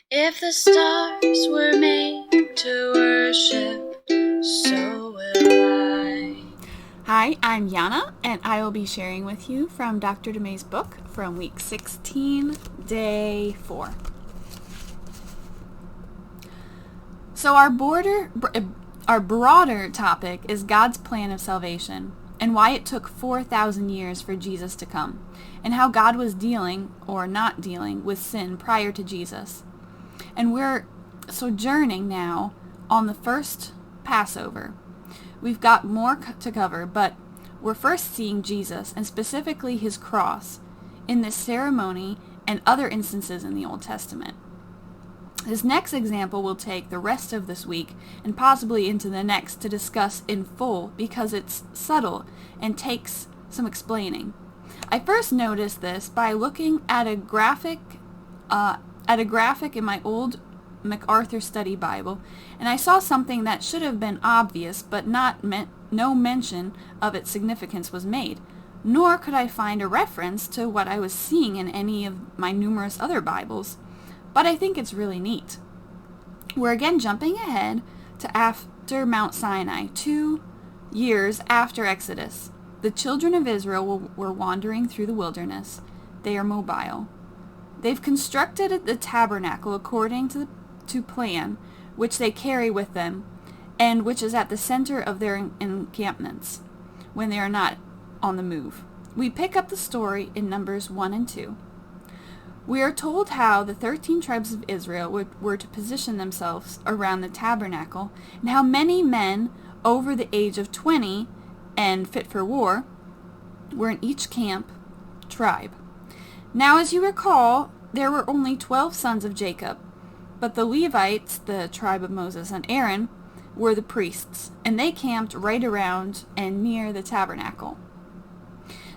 If the stars were made to worship, so will I. Hi, I'm Yana, and I will be sharing with you from Dr. DeMay's book from week 16, day 4. So our broader topic is God's plan of salvation, and why it took 4,000 years for Jesus to come, and how God was dealing, or not dealing, with sin prior to Jesus. And we're sojourning now on the first Passover. We've got more to cover, but we're first seeing Jesus, and specifically his cross, in this ceremony and other instances in the Old Testament. This next example will take the rest of this week and possibly into the next to discuss in full because it's subtle and takes some explaining. I first noticed this by looking at a graphic in my old MacArthur Study Bible, and I saw something that should have been obvious, but no mention of its significance was made. Nor could I find a reference to what I was seeing in any of my numerous other Bibles. But I think it's really neat. We're again jumping ahead to after Mount Sinai, 2 years after Exodus. The children of Israel were wandering through the wilderness. They are mobile. They've constructed the tabernacle according to plan, which they carry with them, and which is at the center of their encampments when they are not on the move. We pick up the story in Numbers 1 and 2. We are told how the 13 tribes of Israel were to position themselves around the tabernacle, and how many men over the age of 20 and fit for war were in each tribe. Now, as you recall, there were only 12 sons of Jacob, but the Levites, the tribe of Moses and Aaron, were the priests, and they camped right around and near the tabernacle.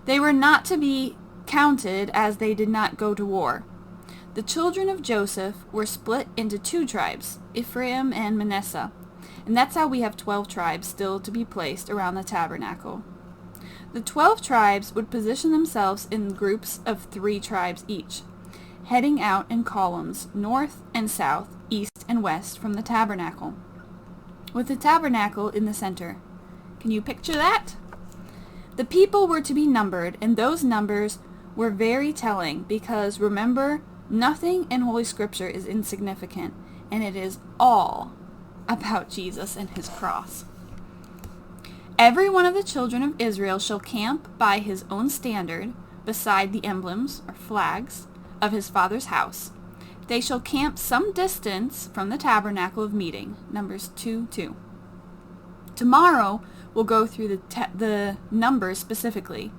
They were not to be counted as they did not go to war. The children of Joseph were split into 2 tribes, Ephraim and Manasseh, and that's how we have 12 tribes still to be placed around the tabernacle. The 12 tribes would position themselves in groups of 3 tribes each, heading out in columns north and south, east and west from the tabernacle, with the tabernacle in the center. Can you picture that? The people were to be numbered, and those numbers were very telling because, remember, nothing in Holy Scripture is insignificant, and it is all about Jesus and his cross. Every one of the children of Israel shall camp by his own standard beside the emblems or flags of his father's house. They shall camp some distance from the tabernacle of meeting. Numbers 2:2. Tomorrow we'll go through the numbers specifically.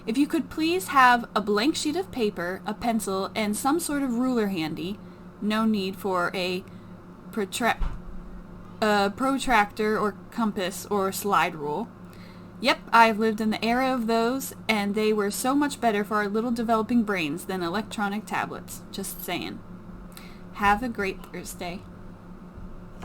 If you could please have a blank sheet of paper, a pencil, and some sort of ruler handy. No need for a protractor or compass or slide rule. Yep, I've lived in the era of those, and they were so much better for our little developing brains than electronic tablets. Just saying. Have a great Thursday.